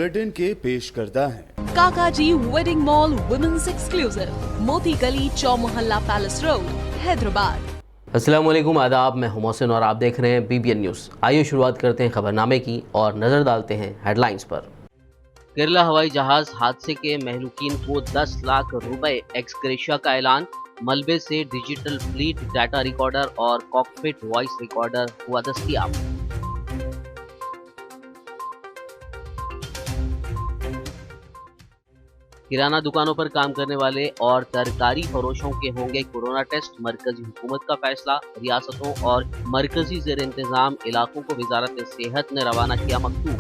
Bulletin के पेश करता है काकाजी वेडिंग मॉल वुमेन्स एक्सक्लूसिव, मोती गली, चौमोहल्ला पैलेस रोड, हैदराबाद। अस्सलाम वालेकुम, आदाब। मैं हूं मोहसिन और आप देख रहे हैं BBN न्यूज़। आइए शुरुआत करते हैं खबरनामे की और नजर डालते हैं हेडलाइंस पर। केरला हवाई जहाज हादसे के महलूकीन को 10 लाख रुपए एक्सग्रेशिया का ऐलान। मलबे से डिजिटल फ्लीट डाटा रिकॉर्डर और कॉकपिट वॉइस रिकॉर्डर हुआ दस्तयाब। किराना दुकानों पर काम करने वाले और तरकारी फरोशों के होंगे कोरोना टेस्ट। मरकजी हुकूमत का फैसला। रियासतों और मरकजी ज़ेर इंतजाम इलाकों को वजारत सेहत ने रवाना किया मकतूब।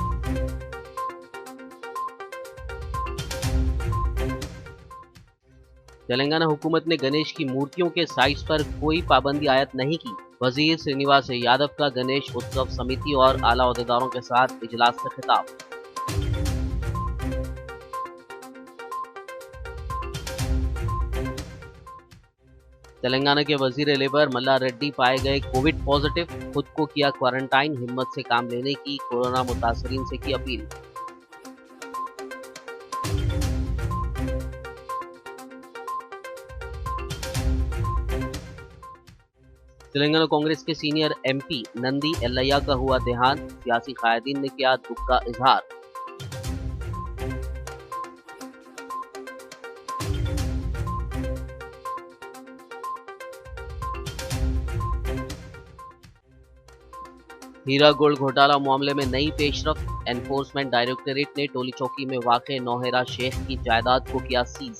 तेलंगाना हुकूमत ने गणेश की मूर्तियों के साइज पर कोई पाबंदी आयद नहीं की। वजीर श्रीनिवास यादव का गणेश उत्सव समिति और आला ओहदेदारों के साथ इजलास से खिताब। तेलंगाना के वजीर लेबर मल्ला रेड्डी पाए गए कोविड पॉजिटिव। खुद को किया क्वारंटाइन। हिम्मत से काम लेने की कोरोना मुतासरीन से की अपील। तेलंगाना कांग्रेस के सीनियर MP नंदी एल्लैया का हुआ देहांत। सियासी कायदीन ने किया दुख का इजहार। हीरा गोल्ड घोटाला मामले में नई पेशरफ। एनफोर्समेंट डायरेक्टरेट ने टोली चौकी में वाक़े नौहेरा शेख की जायदाद को किया सीज।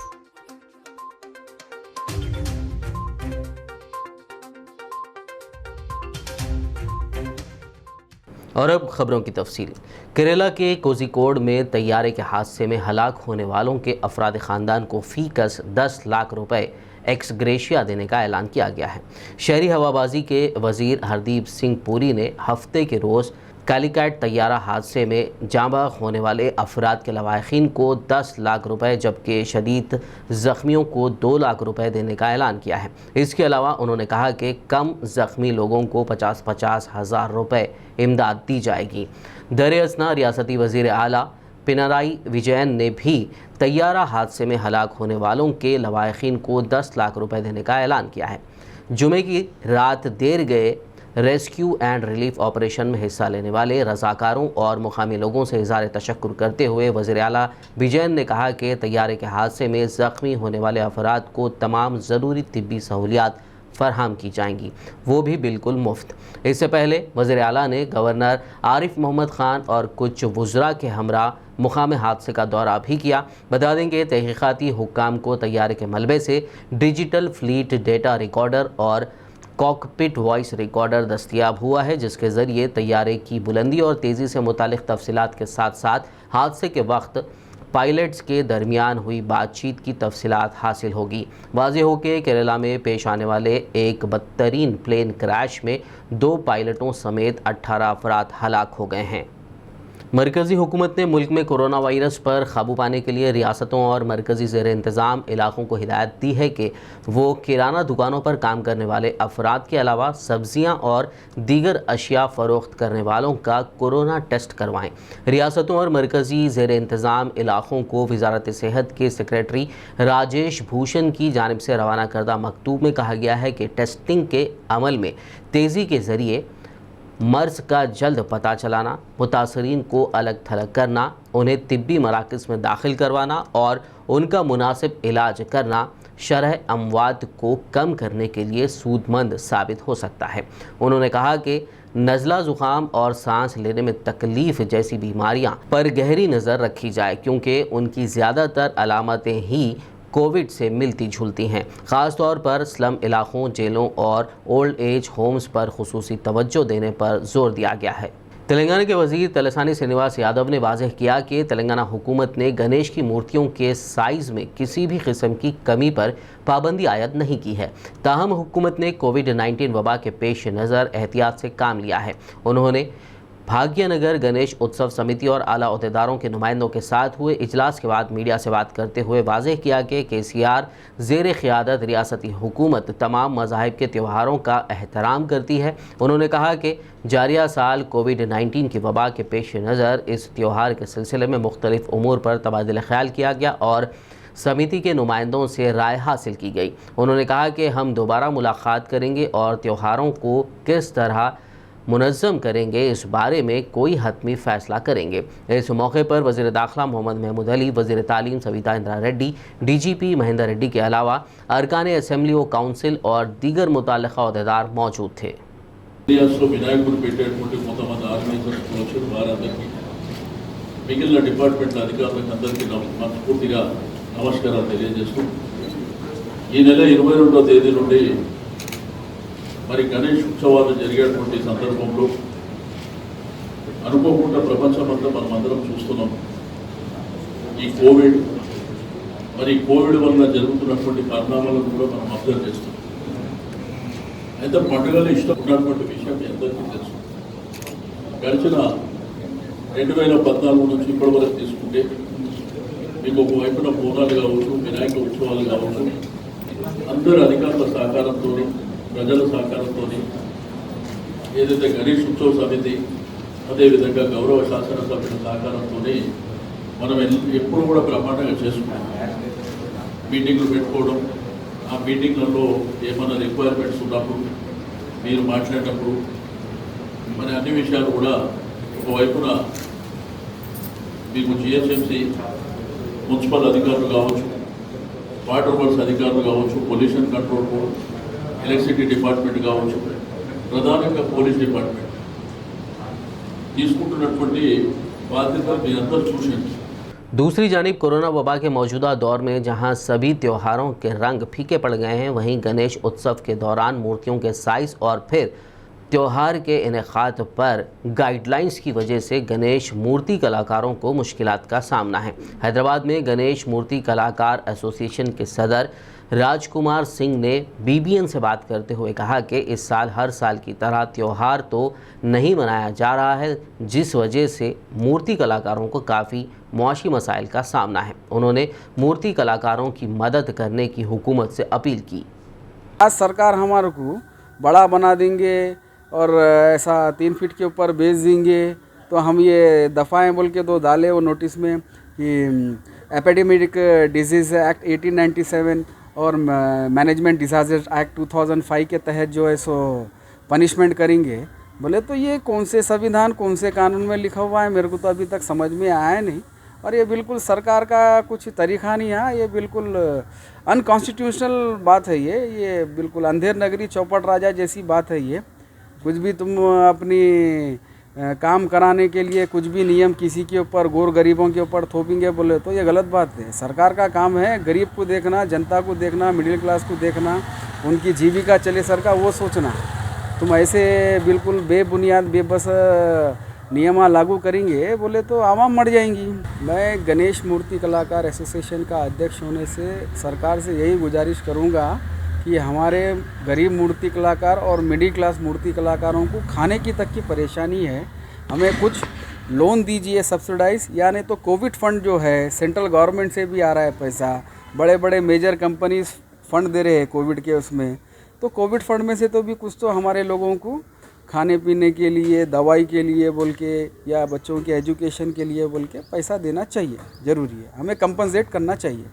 और अब खबरों की तफसील। केरला के कोझिकोड में तैयारे के हादसे में हलाक होने वालों के अफराद ख़ानदान को फ़ीकस 10 लाख रुपए एक्सग्रेशिया देने का ऐलान किया गया है। शहरी हवाबाजी के वजीर हरदीप सिंह पुरी ने हफ्ते के रोज़ कालीकट तैयारा हादसे में जाँबाग होने वाले अफराद के लवाहिकीन को 10 लाख रुपए जबकि शदीद ज़ख्मियों को 2 लाख रुपए देने का ऐलान किया है। इसके अलावा उन्होंने कहा कि कम ज़ख्मी लोगों को 50-50 हज़ार रुपए इमदाद दी जाएगी। दर असना रियासती वज़ीर आला पिनराई विजयन ने भी तैयारा हादसे में हलाक होने वालों के लवाहिकीन को 10 लाख रुपए देने का ऐलान किया है। जुमे की रात देर गए रेस्क्यू एंड रिलीफ ऑपरेशन में हिस्सा लेने वाले रज़ाकारों और मुकामी लोगों से इज़हार तशक्कुर करते हुए वज़ीर आला विजयन ने कहा कि तैयारे के हादसे में ज़ख्मी होने वाले अफराद को तमाम ज़रूरी तिब्बी सहूलियात फराहम की जाएंगी, वो भी बिल्कुल मुफ्त। इससे पहले वज़ीर आला ने गवर्नर आरिफ मोहम्मद ख़ान और कुछ वुज़रा के हमरा मुकाम हादसे का दौरा भी किया। बता दें कि तहक़ीक़ाती हुक्काम को तैयारे के मलबे से डिजिटल फ्लीट डेटा रिकॉर्डर और कॉकपिट वॉइस रिकॉर्डर दस्तयाब हुआ है, जिसके ज़रिए तैयारे की बुलंदी और तेज़ी से मुतालिक तफसीलात के साथ साथ हादसे के वक्त पायलट्स के दरमियान हुई बातचीत की तफसीलात हासिल होगी। वाज़ेह हो कि केरला में पेश आने वाले एक बदतरीन प्लेन क्रैश में 2 पायलटों समेत 18 अफराद हलाक हो गए हैं। मरकज़ी हुकूमत ने मुल्क में कोरोना वायरस पर काबू पाने के लिए रियासतों और मरकज़ी ज़ेर इंतज़ाम इलाकों को हिदायत दी है कि वो किराना दुकानों पर काम करने वाले अफराद के अलावा सब्ज़ियाँ और दीगर अशिया फ़रोख्त करने वालों का कोरोना टेस्ट करवाएँ। रियासतों और मरकज़ी ज़ेर इंतज़ाम इलाकों को वजारत सेहत के सेक्रेटरी राजेश भूषण की जानिब से रवाना करदा मकतूब में कहा गया है कि टेस्टिंग के अमल में तेज़ी के ज़रिए मर्ज़ का जल्द पता चलाना, मुतासरीन को अलग थलग करना, उन्हें तिब्बी मराकज़ में दाखिल करवाना और उनका मुनासिब इलाज करना शरह अमवात को कम करने के लिए सूदमंद साबित हो सकता है। उन्होंने कहा कि नज़ला ज़ुकाम और सांस लेने में तकलीफ़ जैसी बीमारियां पर गहरी नज़र रखी जाए, क्योंकि उनकी ज़्यादातर अलामतें ही कोविड से मिलती जुलती हैं। ख़ास तौर पर स्लम इलाकों, जेलों और ओल्ड एज होम्स पर खुसूसी तवज्जो देने पर जोर दिया गया है। तेलंगाना के वज़ीर तलसानी श्रीनिवास यादव ने वाज़ेह किया कि तेलंगाना हुकूमत ने गणेश की मूर्तियों के साइज़ में किसी भी किस्म की कमी पर पाबंदी आयद नहीं की है। ताहम हुकूमत ने कोविड-19 वबा के पेश नज़र एहतियात से काम लिया है। उन्होंने भाग्यनगर गणेश उत्सव समिति और आला ओहदेदारों के नुमाइंदों के साथ हुए इजलास के बाद मीडिया से बात करते हुए वाज़ेह किया कि केसीआर ज़ेर क़ियादत रियासती हुकूमत तमाम मज़ाहिब के त्योहारों का एहतराम करती है। उन्होंने कहा कि जारिया साल कोविड-19 की वबा के पेश नज़र इस त्यौहार के सिलसिले में मुख्तलिफ़ उमूर पर तबादला ख्याल किया गया और समिति के नुमाइंदों से राय हासिल की गई। उन्होंने कहा कि हम दोबारा मुलाकात करेंगे और त्योहारों को किस तरह मुनज़्ज़म करेंगे इस बारे में कोई हतमी फ़ैसला करेंगे। इस मौके पर वज़ीर दाखिला मोहम्मद महमूद अली, वज़ीर तालीम सविता इंदिरा रेड्डी, DGP महेंद्र रेड्डी के अलावा अरकान असेंबली व काउंसिल और दीगर मुतल्लिक़ा ओहदेदार मौजूद थे। మిగిలిన డిపార్ట్మెంట్ల అధికారులకు అందరికీ మనస్ఫూర్తిగా నమస్కారాలు తెలియజేస్తూ ఈ నెల 22వ తేదీ నుండి మరి గణేష్ ఉత్సవాలు జరిగేటువంటి సందర్భంలో అనుకోకుండా ప్రపంచమంతా మనం అందరం చూస్తున్నాం ఈ కోవిడ్ వల్ల జరుగుతున్నటువంటి పరిణామాలను కూడా మనం అబ్జర్వ్ చేస్తున్నాం. అయితే పండుగలు ఇష్టం ఉన్నటువంటి విషయం మీ అందరికీ తెలుసు. గడిచిన 2014 నుంచి ఇప్పటి వరకు తీసుకుంటే మీకు ఒకవైపున బోనాలు కావచ్చు, వినాయక ఉత్సవాలు కావచ్చు, అందరు అధికారుల సహకారంతో ప్రజల సహకారంతో ఏదైతే గణేష్ ఉత్సవ సమితి అదేవిధంగా గౌరవ శాసనసభ్యుల సహకారంతో మనం ఎప్పుడు కూడా బ్రహ్మాండంగా చేసుకుంటాం. మీటింగ్లు పెట్టుకోవడం, ఆ మీటింగ్లలో ఏమైనా రిక్వైర్మెంట్స్ ఉన్నప్పుడు మీరు మాట్లాడేటప్పుడు మరి అన్ని విషయాలు కూడా ఒకవైపున మీకు GHMC మున్సిపల్ అధికారులు కావచ్చు, వాటర్ వర్క్స్ అధికారులు కావచ్చు, pollution control board, electricity department కావచ్చు, ప్రధానంగా పోలీస్ డిపార్ట్మెంట్ తీసుకుంటున్నటువంటి బాధ్యత మీ అందరూ చూసింది. दूसरी जानिब कोरोना वबा के मौजूदा दौर में जहां सभी त्योहारों के रंग फीके पड़ गए हैं, वहीं गणेश उत्सव के दौरान मूर्तियों के साइज़ और फिर त्यौहार के इनेकाद पर गाइडलाइंस की वजह से गणेश मूर्ति कलाकारों को मुश्किलात का सामना है। हैदराबाद में गणेश मूर्ति कलाकार एसोसिएशन के सदर राजकुमार सिंह ने BBN से बात करते हुए कहा कि इस साल हर साल की तरह त्यौहार तो नहीं मनाया जा रहा है, जिस वजह से मूर्ति कलाकारों को काफ़ी मुआशी मसाइल का सामना है। उन्होंने मूर्ति कलाकारों की मदद करने की हुकूमत से अपील की। आज सरकार हमारे को बड़ा बना देंगे और ऐसा 3 फीट के ऊपर बेच देंगे तो हम ये दफ़ाएँ बोल के तो डाले वो नोटिस में कि एपिडेमिक डिजीज़ एक्ट 1897 और मैनेजमेंट डिजास्टर एक्ट 2005 के तहत जो है सो पनिशमेंट करेंगे। बोले तो ये कौन से संविधान कौन से कानून में लिखा हुआ है, मेरे को तो अभी तक समझ में आया नहीं। और ये बिल्कुल सरकार का कुछ तरीक़ा नहीं है, ये बिल्कुल अनकॉन्स्टिट्यूशनल बात है। ये बिल्कुल अंधेर नगरी चौपट राजा जैसी बात है। ये कुछ भी तुम अपनी काम कराने के लिए कुछ भी नियम किसी के ऊपर गौर गरीबों के ऊपर थोपेंगे बोले तो ये गलत बात है। सरकार का काम है गरीब को देखना, जनता को देखना, मिडिल क्लास को देखना, उनकी जीविका चले सरकार वो सोचना। तुम ऐसे बिल्कुल बेबुनियाद बेबस नियम लागू करेंगे बोले तो आवाम मर जाएंगी। मैं गणेश मूर्ति कलाकार एसोसिएशन का अध्यक्ष होने से सरकार से यही गुजारिश करूँगा कि हमारे गरीब मूर्ति कलाकार और मिडिल क्लास मूर्ति कलाकारों को खाने की तक की परेशानी है, हमें कुछ लोन दीजिए सब्सिडाइज, यानी तो कोविड फंड जो है सेंट्रल गवर्नमेंट से भी आ रहा है पैसा, बड़े बड़े मेजर कंपनीज फंड दे रहे हैं कोविड के उसमें, तो कोविड फंड में से तो भी कुछ तो हमारे लोगों को खाने पीने के लिए, दवाई के लिए बोल के या बच्चों के एजुकेशन के लिए बोल के पैसा देना चाहिए, ज़रूरी है, हमें कंपनसेट करना चाहिए।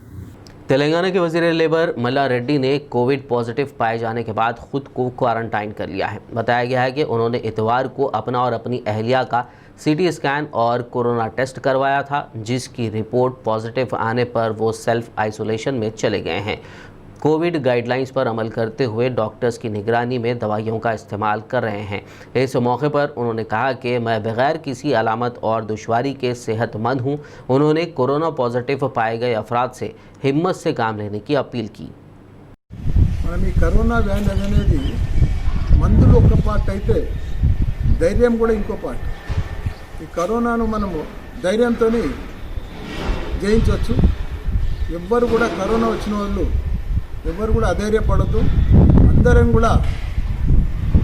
तेलंगाना के वज़ीर लेबर मल्ला रेड्डी ने कोविड पॉजिटिव पाए जाने के बाद खुद को क्वारंटाइन कर लिया है। बताया गया है कि उन्होंने इतवार को अपना और अपनी अहलिया का CT स्कैन और कोरोना टेस्ट करवाया था, जिसकी रिपोर्ट पॉजिटिव आने पर वो सेल्फ आइसोलेशन में चले गए हैं। कोविड गाइडलाइंस पर अमल करते हुए डॉक्टर्स की निगरानी में दवाइयों का इस्तेमाल कर रहे हैं। इस मौके पर उन्होंने कहा कि मैं बगैर किसी अलामत और दुश्वारी के सेहतमंद हूं। उन्होंने कोरोना पॉजिटिव पाए गए अफराद से हिम्मत से काम लेने की अपील की। మనం ఈ కరోనా వ్యాధి అనేది మందులు ఒక పార్ట్ అయితే ధైర్యం కూడా ఇంకో పార్ట్. ఈ కరోనాను మనము ధైర్యంతోనే జయించవచ్చు. ఎవ్వరు కూడా కరోనా వచ్చిన వాళ్ళు ఎవరు కూడా అధైర్యపడద్దు. అందరం కూడా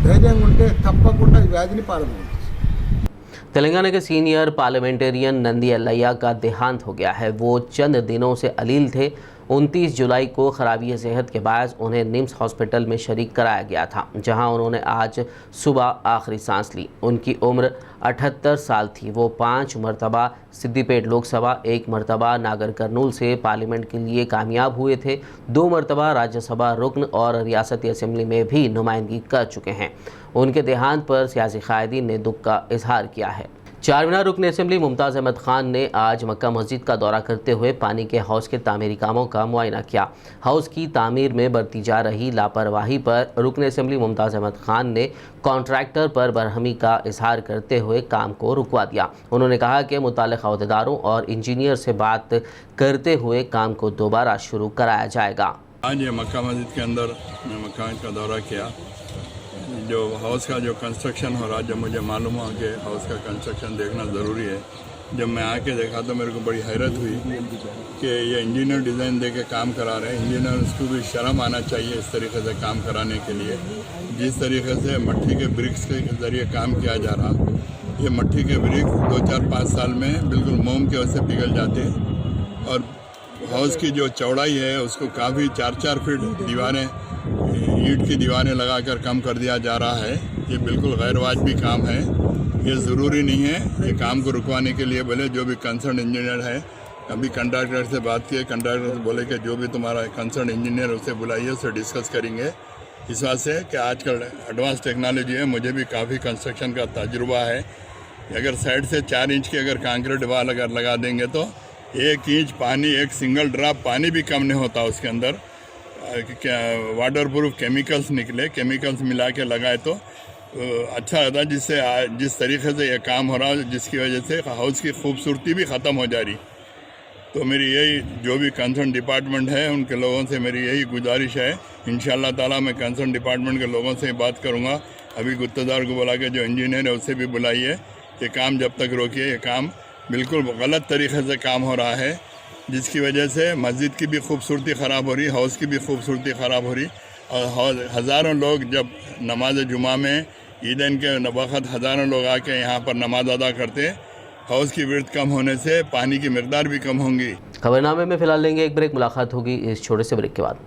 ధైర్యంగా ఉంటే తప్పకుండా ఈ వ్యాధిని పాల్గొనవచ్చు. तेलंगाना के सीनियर पार्लियामेंटेरियन नंदी एल्लैया का देहांत हो गया है। वो चंद दिनों से अलील थे। 29 जुलाई को खराबी सेहत के बायस उन्हें निम्स हॉस्पिटल में शरीक कराया गया था, जहां उन्होंने आज सुबह आखिरी सांस ली। उनकी उम्र 78 साल थी। वो 5 मरतबा सिद्दीपेट लोकसभा, 1 मरतबा नागर कर्नूल से पार्लियामेंट के लिए कामयाब हुए थे। 2 मरतबा राज्यसभा रुकन और रियासती असेंबली में भी नुमाइंदगी कर चुके हैं। उनके देहांत पर सियासी कायदीन ने दुख का इजहार किया है। चारमीनार रुकन असेंबली मुमताज़ अहमद खान ने आज मक्का मस्जिद का दौरा करते हुए पानी के हौज़ के तामीरी कामों का मुआयना किया। हौज़ की तामीर में बरती जा रही लापरवाही पर रुकन असेंबली मुमताज़ अहमद खान ने कॉन्ट्रैक्टर पर बरहमी का इजहार करते हुए काम को रुकवा दिया। उन्होंने कहा कि मुताल्लिक़ा अहदेदारों और इंजीनियर से बात करते हुए काम को दोबारा शुरू कराया जाएगा। आज ये मक्का मस्जिद के अंदर मैं मकान का दौरा किया। जो हाउस का जो कंस्ट्रक्शन हो रहा, जब मुझे मालूम हुआ कि हाउस का कंस्ट्रक्शन देखना ज़रूरी है, जब मैं आके देखा तो मेरे को बड़ी हैरत हुई कि ये इंजीनियर डिज़ाइन दे के काम करा रहे हैं। इंजीनियर उसको भी शर्म आना चाहिए इस तरीके से काम कराने के लिए। जिस तरीके से मट्टी के ब्रिक्स के ज़रिए काम किया जा रहा, ये मट्टी के ब्रिक्स 2, 4, 5 साल में बिल्कुल मोम के वजह से पिघल जाते हैं। और हाउस की जो चौड़ाई है उसको काफ़ी 4-4 फीट दीवारें, ईंट की दीवारें लगाकर कम कर दिया जा रहा है। ये बिल्कुल गैर वाजबी काम है। ये ज़रूरी नहीं है। ये काम को रुकवाने के लिए बोले जो भी कंसर्न इंजीनियर है, अभी कंट्रैक्टर से बात किए, कंट्रैक्टर से बोले कि जो भी तुम्हारा कंसर्न इंजीनियर उसे बुलाइए, उससे डिस्कस करेंगे। इस बात से कि आजकल एडवांस टेक्नोलॉजी है, मुझे भी काफ़ी कंस्ट्रक्शन का तजुर्बा है। अगर साइड से 4 इंच की अगर कंक्रीट वाल अगर लगा देंगे तो 1 इंच पानी, 1 सिंगल ड्रॉप पानी भी कम नहीं होता उसके अंदर। वाटर प्रूफ केमिकल्स निकले, केमिकल्स मिला के लगाए तो अच्छा रहता, जिससे जिस तरीके से ये काम हो रहा है, जिसकी वजह से हाउस की खूबसूरती भी ख़त्म हो जा रही। तो मेरी यही जो भी कंसर्न डिपार्टमेंट है उनके लोगों से मेरी यही गुजारिश है। इंशाअल्लाह ताला मैं कंसर्न डिपार्टमेंट के लोगों से बात करूँगा। अभी गुत्तेदार को बुला के जो इंजीनियर है उसे भी बुलाइए कि काम जब तक रोकिए। ये काम बिल्कुल गलत तरीके से काम हो रहा है, जिसकी वजह से मस्जिद की भी खूबसूरती ख़राब हो रही, हाउस की भी खूबसूरती ख़राब हो रही। और हज़ारों लोग जब नमाज जुमा में ईदैन के वक़्त हज़ारों लोग आके यहाँ पर नमाज अदा करते, हाउस की विर्थ कम होने से पानी की मकदार भी कम होंगी। खबरनामे में फ़िलहाल लेंगे एक ब्रेक। मुलाकात होगी इस छोटे से ब्रेक के बाद।